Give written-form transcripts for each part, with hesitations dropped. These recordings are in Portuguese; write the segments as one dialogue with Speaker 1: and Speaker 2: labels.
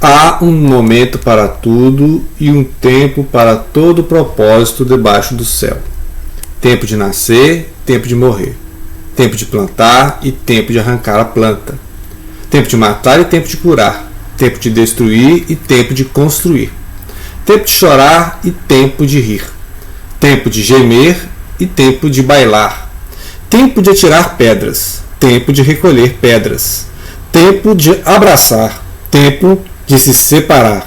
Speaker 1: Há um momento para tudo e um tempo para todo propósito debaixo do céu. Tempo de nascer, tempo de morrer. Tempo de plantar e tempo de arrancar a planta. Tempo de matar e tempo de curar. Tempo de destruir e tempo de construir. Tempo de chorar e tempo de rir. Tempo de gemer e tempo de bailar. Tempo de atirar pedras. Tempo de recolher pedras. Tempo de abraçar. Tempo de se separar.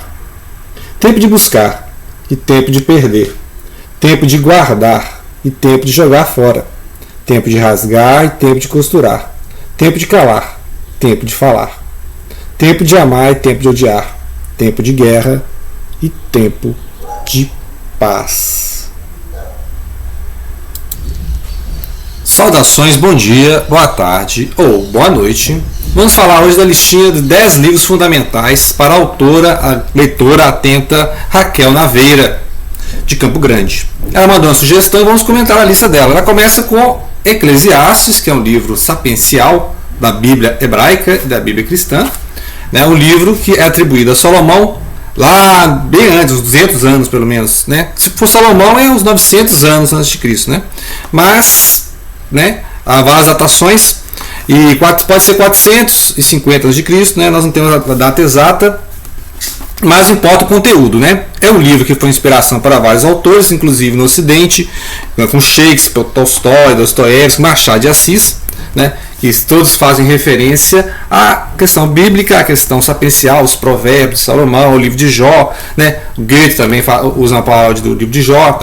Speaker 1: Tempo de buscar e tempo de perder. Tempo de guardar e tempo de jogar fora. Tempo de rasgar e tempo de costurar. Tempo de calar, tempo de falar. Tempo de amar e tempo de odiar. Tempo de guerra e tempo de paz. Saudações, bom dia, boa tarde ou boa noite. Vamos falar hoje da listinha de 10 livros fundamentais para a autora, a leitora atenta Raquel Naveira, de Campo Grande. Ela mandou uma sugestão e vamos comentar a lista dela. Ela começa com Eclesiastes, que é um livro sapiencial da Bíblia hebraica e da Bíblia cristã. Um livro que é atribuído a Salomão lá bem antes, uns 200 anos pelo menos. Se for Salomão é uns 900 anos antes de Cristo. Mas há várias datações e pode ser 450 a.C., nós não temos a data exata, mas importa o conteúdo. É um livro que foi inspiração para vários autores, inclusive no Ocidente, com Shakespeare, Tolstói, Dostoiévski, Machado de Assis, que todos fazem referência à questão bíblica, à questão sapiencial, os provérbios de Salomão, o livro de Jó, Goethe também usa uma palavra do livro de Jó.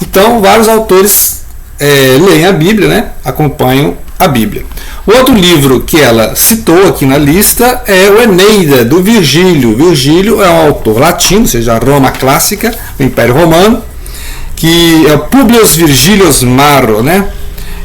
Speaker 1: Então, vários autores leem a Bíblia, acompanham a Bíblia. O outro livro que ela citou aqui na lista é o Eneida, do Virgílio. Virgílio é um autor latino, ou seja, a Roma clássica, o Império Romano, que é o Publius Virgilius Maro,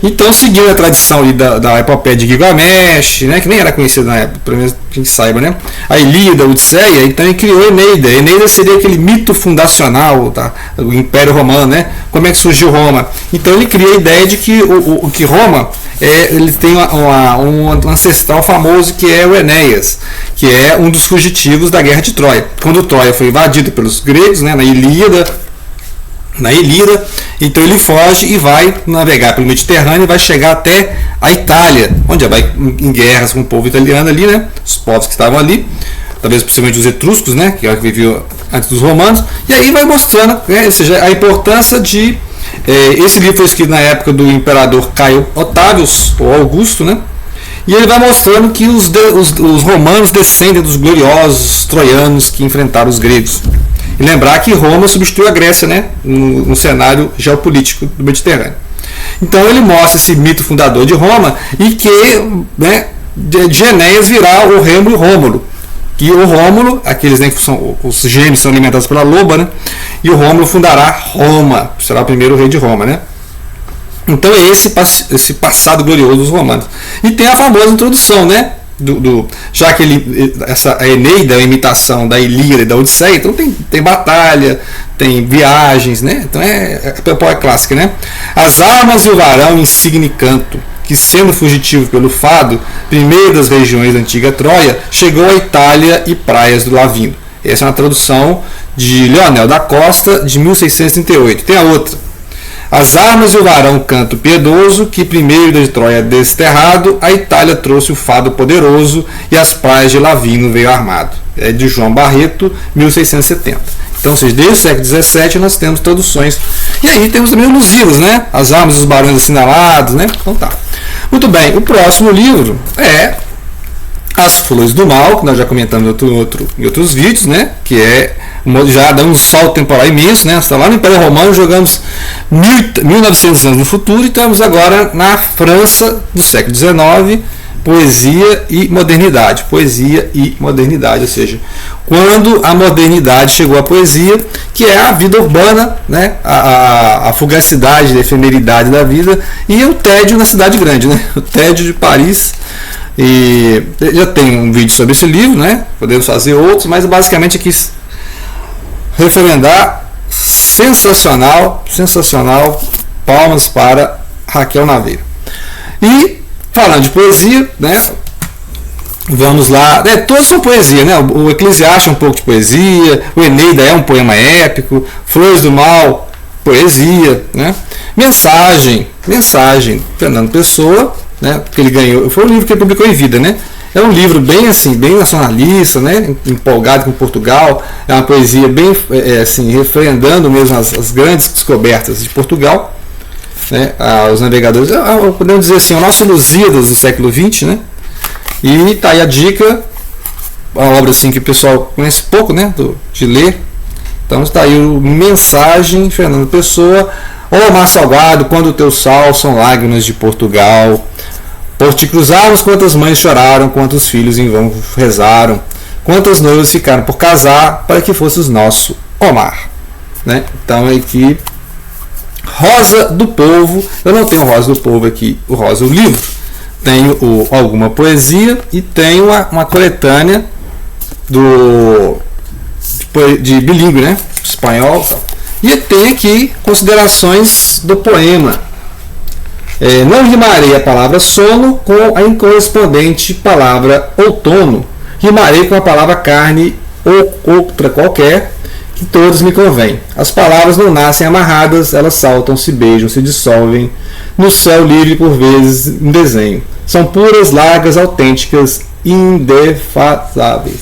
Speaker 1: Então, seguindo a tradição ali da epopeia de Gilgamesh, que nem era conhecida na época, pelo menos que a gente saiba, a Ilíada, a Odisseia, então ele criou Eneida. Eneida seria aquele mito fundacional do Império Romano, Como é que surgiu Roma? Então ele cria a ideia de que Roma ele tem um ancestral famoso que é o Enéas, que é um dos fugitivos da Guerra de Troia. Quando Troia foi invadida pelos gregos, na Ilíada, então ele foge e vai navegar pelo Mediterrâneo e vai chegar até a Itália, onde vai em guerras com o povo italiano ali, os povos que estavam ali, talvez possivelmente os etruscos, que é o que viviam antes dos romanos, e aí vai mostrando, ou seja, a importância de esse livro foi escrito na época do imperador Caio Otávios, ou Augusto, e ele vai mostrando que os romanos descendem dos gloriosos troianos que enfrentaram os gregos. E lembrar que Roma substituiu a Grécia, no cenário geopolítico do Mediterrâneo. Então ele mostra esse mito fundador de Roma e que de Enéas virá o Remo e o Rômulo. E o Rômulo, aqueles que são os gêmeos são alimentados pela loba, e o Rômulo fundará Roma, será o primeiro rei de Roma, Então é esse passado glorioso dos romanos. E tem a famosa introdução, já que a Eneida é a imitação da Ilíada e da Odisseia, então tem batalha, tem viagens, então é clássica, As armas e o varão insigne canto, que sendo fugitivo pelo fado, primeiro das regiões da antiga Troia, chegou à Itália e praias do Lavino. Essa é uma tradução de Leonel da Costa, de 1638. Tem a outra. As armas e o varão canto piedoso, que primeiro de Troia desterrado, a Itália trouxe o fado poderoso, e as praias de Lavino veio armado. É de João Barreto, 1670. Então, desde o século XVII nós temos traduções. E aí temos também os Lusíadas, As armas e os barões assinalados, Então tá. Muito bem, o próximo livro é As Flores do Mal, que nós já comentamos em outros vídeos, Que é já dando um salto temporal imenso, Está lá no Império Romano, jogamos 1900 anos no futuro e estamos agora na França do século XIX, poesia e modernidade. Poesia e modernidade, ou seja, quando a modernidade chegou à poesia, que é a vida urbana, a fugacidade, a efemeridade da vida e o tédio na cidade grande, O tédio de Paris. E já tem um vídeo sobre esse livro, Podemos fazer outros, mas basicamente aqui referendar. Sensacional, palmas para Raquel Naveira. E falando de poesia, Vamos lá, todos são poesia, né? O Eclesiastes é um pouco de poesia, o Eneida é um poema épico, Flores do Mal, poesia, né? Mensagem, Fernando Pessoa, né? Que ele ganhou, foi um livro que ele publicou em vida, né? É um livro bem assim, bem nacionalista, né? Empolgado com Portugal, é uma poesia bem assim, refrendando mesmo as grandes descobertas de Portugal, né? Os navegadores, podemos dizer assim, o nosso Lusíadas do século XX, né? E tá aí a dica, uma obra assim que o pessoal conhece pouco, né, de ler. Então está aí o Mensagem, Fernando Pessoa. Ô mar salgado, quando o teu sal são lágrimas de Portugal. Por te cruzarmos, quantas mães choraram, quantos filhos em vão rezaram, quantas noivas ficaram por casar, para que fosses nosso, ó mar. Né? Então aqui, Rosa do Povo. Eu não tenho Rosa do Povo aqui, o Rosa, o livro. Tenho alguma poesia e tenho uma coletânea de bilíngue, né? Espanhol e tal. E tem aqui considerações do poema. Não rimarei a palavra sono com a incorrespondente palavra outono. Rimarei com a palavra carne ou outra qualquer, que todos me convém. As palavras não nascem amarradas, elas saltam, se beijam, se dissolvem no céu livre por vezes em desenho. São puras, largas, autênticas, indefasáveis.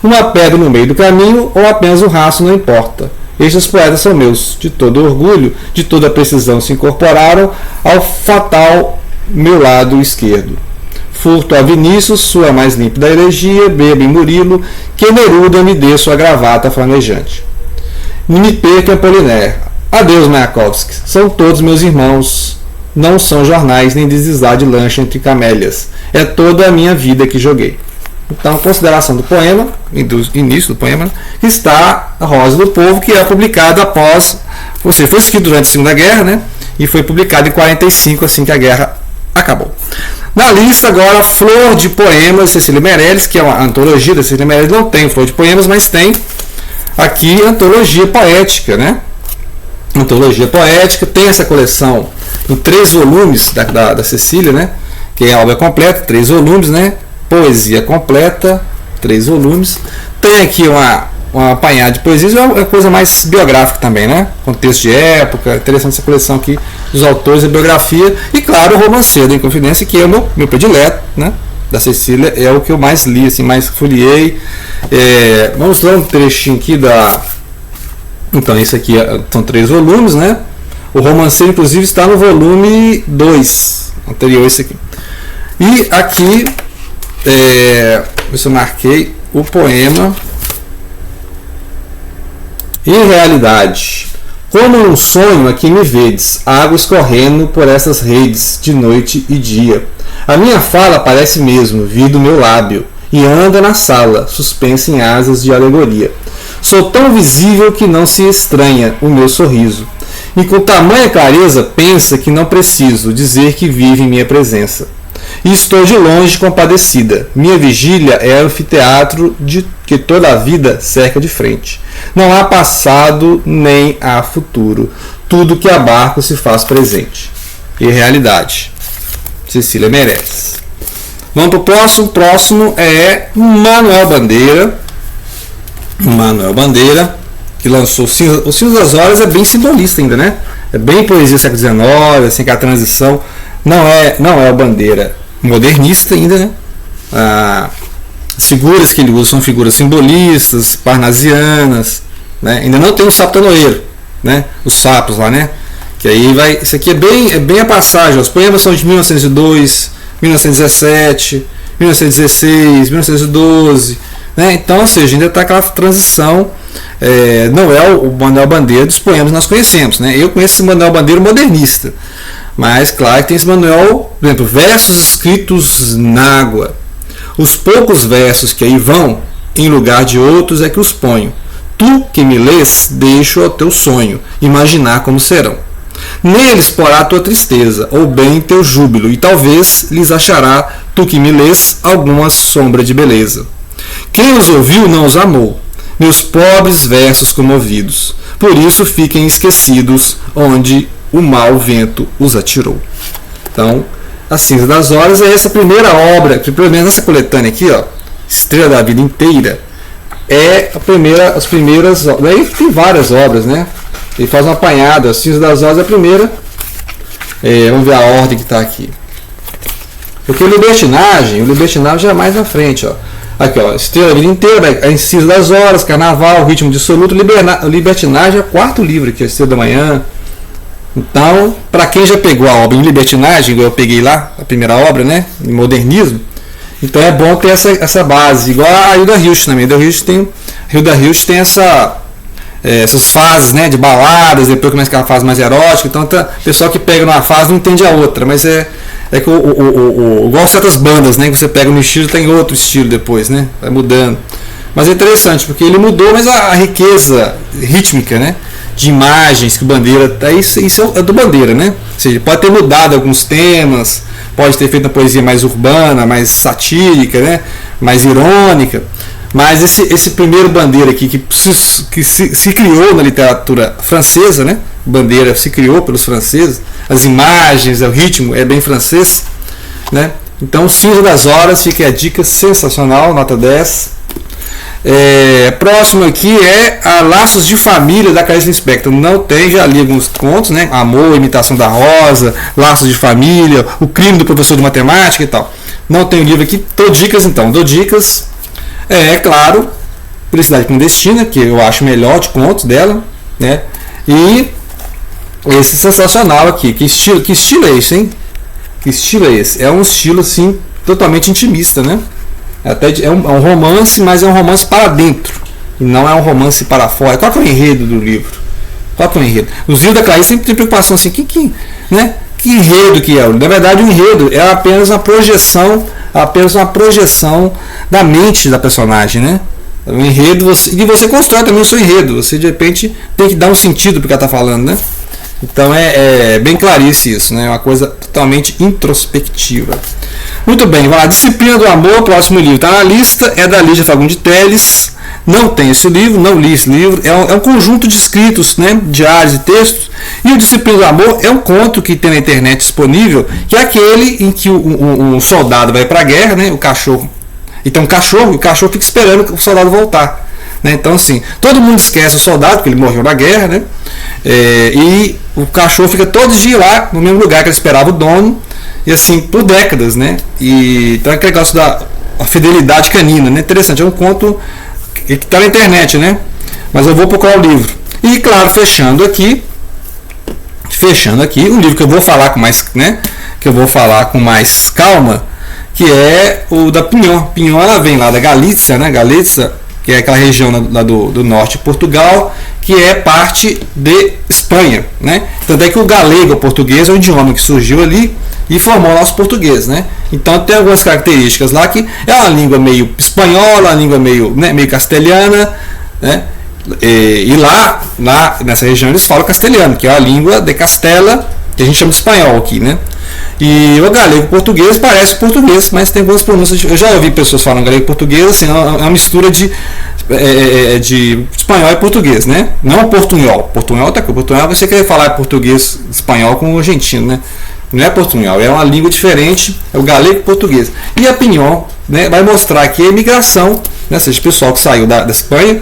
Speaker 1: Uma pedra no meio do caminho ou apenas um rastro não importa. Estes poetas são meus, de todo orgulho, de toda precisão se incorporaram ao fatal meu lado esquerdo. Furto a Vinícius, sua mais límpida elegia, beba em Murilo, que Neruda me dê sua gravata flamejante. Me perca Apolinaire. Adeus, Mayakovsky. São todos meus irmãos. Não são jornais nem deslizar de lancha entre camélias. É toda a minha vida que joguei. Então, consideração do poema, início do poema, está a Rosa do Povo, que é publicada após, ou seja, foi escrito durante a Segunda Guerra, né? E foi publicado em 45, assim que a guerra acabou. Na lista agora, Flor de Poemas, Cecília Meirelles, que é uma antologia da Cecília Meirelles, não tem Flor de Poemas, mas tem aqui antologia poética, né? Antologia poética, tem essa coleção em 3 volumes da Cecília, né? Que é a obra completa, 3 volumes, né? Poesia completa, 3 volumes. Tem aqui uma apanhada de poesias, é uma coisa mais biográfica também, né? Contexto de época, interessante essa coleção aqui dos autores, a biografia. E claro, o Romanceiro da Inconfidência, que é o meu predileto, né? Da Cecília, é o que eu mais li, assim, mais folhei. Vamos dar um trechinho aqui da... Então, esse aqui são 3 volumes, né? O Romanceiro, inclusive, está no volume 2, anterior a esse aqui. E aqui, eu marquei o poema Em realidade. Como um sonho aqui me vedes, água escorrendo por essas redes, de noite e dia. A minha fala parece mesmo vir do meu lábio, e anda na sala, suspensa em asas de alegoria. Sou tão visível que não se estranha o meu sorriso, e com tamanha clareza pensa que não preciso dizer que vive em minha presença. E estou de longe compadecida. Minha vigília é anfiteatro de que toda a vida cerca de frente. Não há passado nem há futuro. Tudo que abarco se faz presente. E realidade. Cecília Meirelles. Vamos para o próximo. O próximo é Manuel Bandeira. Manuel Bandeira, que lançou o Cinza das Horas, é bem simbolista ainda, né? É bem poesia do século XIX, assim, que a transição não é o Bandeira modernista ainda, né? As figuras que ele usa são figuras simbolistas, parnasianas, né? Ainda não tem o sapatanoeiro, né? Os sapos lá, né? Que aí vai, isso aqui é bem a passagem. Os poemas são de 1902, 1917, 1916, 1912, né? Então, ou seja, ainda está aquela transição. Não é o Manuel Bandeira dos poemas que nós conhecemos, né? Eu conheço esse Manuel Bandeira modernista, mas claro que tem esse Manuel, por exemplo, versos escritos na água. Os poucos versos que aí vão, em lugar de outros, é que os ponho. Tu que me lês, deixo ao teu sonho, imaginar como serão. Neles porá a tua tristeza, ou bem teu júbilo, e talvez lhes achará, tu que me lês, alguma sombra de beleza. Quem os ouviu não os amou, meus pobres versos comovidos, por isso fiquem esquecidos onde o mau vento os atirou. Então, A Cinza das Horas é essa primeira obra, pelo menos nessa coletânea aqui, ó, Estrela da Vida Inteira, é a primeira, as primeiras, daí tem várias obras, né? Ele faz um apanhado, a Cinza das Horas é a primeira. Vamos ver a ordem que está aqui. Porque o Libertinagem já é mais na frente, ó. Aqui, ó, Estrela da Vida Inteira, a Cinza das Horas, Carnaval, Ritmo Dissoluto, Libertinagem é o quarto livro, que é Estrela da Manhã. Então, para quem já pegou a obra em Libertinagem, igual eu peguei lá, a primeira obra, né, em Modernismo, então é bom ter essa base, igual a Hilda Hilst também. A Hilda Hilst tem essas fases, né, de baladas, depois começa aquela fase mais erótica, então o pessoal que pega numa fase não entende a outra, mas é que igual certas bandas, né, que você pega no estilo, tem outro estilo depois, né, vai mudando. Mas é interessante, porque ele mudou, mas a riqueza rítmica, né, de imagens que o Bandeira, isso é do Bandeira, né? Ou seja, pode ter mudado alguns temas, pode ter feito uma poesia mais urbana, mais satírica, né? Mais irônica, mas esse primeiro Bandeira aqui que se criou na literatura francesa, né? Bandeira se criou pelos franceses, as imagens, o ritmo é bem francês, né? Então, Cinza das Horas, fica a dica sensacional, nota 10. Próximo aqui é a Laços de Família, da Clarice Lispector. Não tem, já li alguns contos, né? Amor, Imitação da Rosa, Laços de Família, O Crime do Professor de Matemática e tal. Não tem o livro aqui, dou dicas então. Dou dicas, claro, Felicidade Clandestina, que eu acho melhor de contos dela, né? E esse sensacional aqui. Que estilo é esse, hein? Que estilo é esse? É um estilo assim, totalmente intimista, né? É um romance, mas é um romance para dentro e não é um romance para fora. Qual que é o enredo do livro? Qual que é o enredo? Os livros da Clarice sempre tem preocupação assim, né? Que enredo que é? Na verdade, o enredo é apenas uma projeção da mente da personagem, né? O enredo, você constrói também o seu enredo. Você de repente tem que dar um sentido para o que ela está falando, né? Então é bem Clarice isso, né? É uma coisa totalmente introspectiva. Muito bem, vamos lá. Disciplina do Amor, próximo livro está na lista, é da Lígia Fagundes Telles. Não tem esse livro, não li esse livro. É um conjunto de escritos, né? Diários e textos. E o Disciplina do Amor é um conto que tem na internet disponível, que é aquele em que um soldado vai para a guerra, né? O cachorro. E tem um cachorro, e o cachorro fica esperando o soldado voltar. Né? Então, assim, todo mundo esquece o soldado, porque ele morreu na guerra, né? E o cachorro fica todo dia lá, no mesmo lugar que ele esperava o dono, e assim, por décadas, né? E então aquele negócio da fidelidade canina, né? Interessante, é um conto que está na internet, né? Mas eu vou procurar o livro. E, claro, fechando aqui, um livro que eu vou falar com mais, né? Que eu vou falar com mais calma, que é o da Pinhon. Pinhon, ela vem lá da Galícia, né? Galícia, que é aquela região lá do norte de Portugal, que é parte de Espanha, né? Tanto é que o galego, o português, é um idioma que surgiu ali e formou o nosso português, né? Então tem algumas características lá que é uma língua meio espanhola, uma língua meio castelhana, né? E lá nessa região eles falam castelhano, que é a língua de Castela, que a gente chama de espanhol aqui, né? E o galego e português parece português, mas tem algumas pronúncias. Eu já ouvi pessoas falando galego e português, assim, é uma mistura de espanhol e português, né? Não portunhol. Portunhol tá aqui. Portunhol você quer falar português, espanhol com o argentino, né? Não é portunhol, é uma língua diferente, é o galego e português. E a Pinhon, né, vai mostrar aqui a imigração, né, seja, pessoal que saiu da Espanha,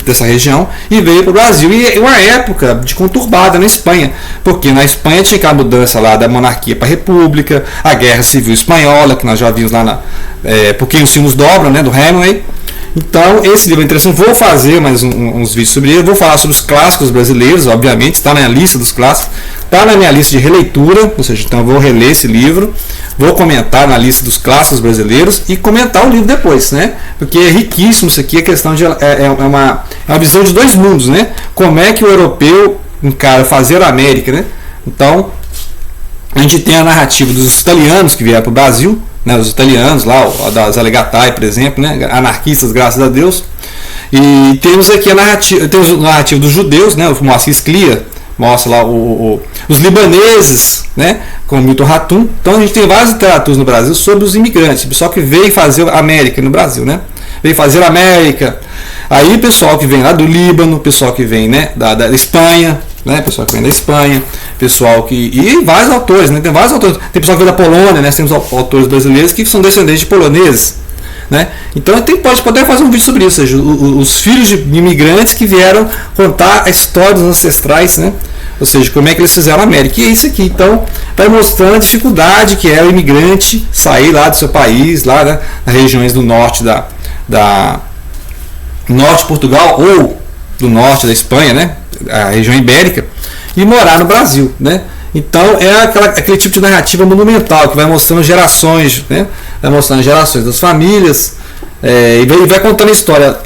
Speaker 1: dessa região, e veio para o Brasil. E uma época de conturbada na Espanha, porque na Espanha tinha aquela mudança lá da monarquia para a república, a guerra civil espanhola, que nós já vimos lá Porque os Sinos Dobram, né, do Hemingway. Então, esse livro é interessante. Vou fazer mais uns vídeos sobre ele. Vou falar sobre os clássicos brasileiros, obviamente. Está na minha lista dos clássicos. Está na minha lista de releitura. Ou seja, então eu vou reler esse livro. Vou comentar na lista dos clássicos brasileiros e comentar o livro depois, né? Porque é riquíssimo isso aqui. A questão de é uma visão de dois mundos, né? Como é que o europeu encara fazer a América, né? Então, a gente tem a narrativa dos italianos que vieram para o Brasil, né, os italianos lá, das Alegatai, por exemplo, né, anarquistas, graças a Deus. E temos aqui a narrativa dos judeus, né, o Moacir Sclia mostra lá os libaneses, né, com Milton Ratum. Então a gente tem várias literaturas no Brasil sobre os imigrantes, o pessoal que veio fazer a América no Brasil, né, veio fazer a América. Aí o pessoal que vem lá do Líbano, o pessoal que vem, né, da Espanha, né? Pessoal que vem da Espanha, pessoal que. E vários autores, né? Tem vários autores. Tem pessoal que vem da Polônia, né? Temos autores brasileiros que são descendentes de poloneses, né? Então pode poder fazer um vídeo sobre isso, ou seja, os filhos de imigrantes que vieram contar a história dos ancestrais, né? Ou seja, como é que eles fizeram a América. E é isso aqui. Então, vai mostrando a dificuldade que é o imigrante sair lá do seu país, lá, né, nas regiões do norte norte de Portugal ou do norte da Espanha, né, a região ibérica, e morar no Brasil, né. Então é aquele tipo de narrativa monumental que vai mostrando gerações, né, vai mostrando gerações das famílias, e vai contando a história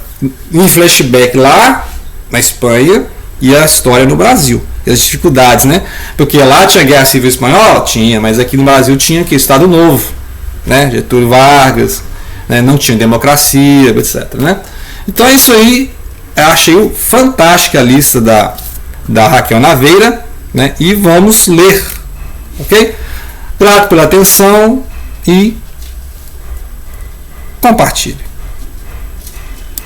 Speaker 1: em flashback lá na Espanha e a história no Brasil, e as dificuldades, né, porque lá tinha guerra civil espanhola, tinha, mas aqui no Brasil tinha que Estado Novo, né, Getúlio Vargas, né, não tinha democracia, etc, né. Então é isso aí. Eu achei fantástica a lista da Raquel Naveira, né? E vamos ler, ok? Grato pela atenção e compartilhe.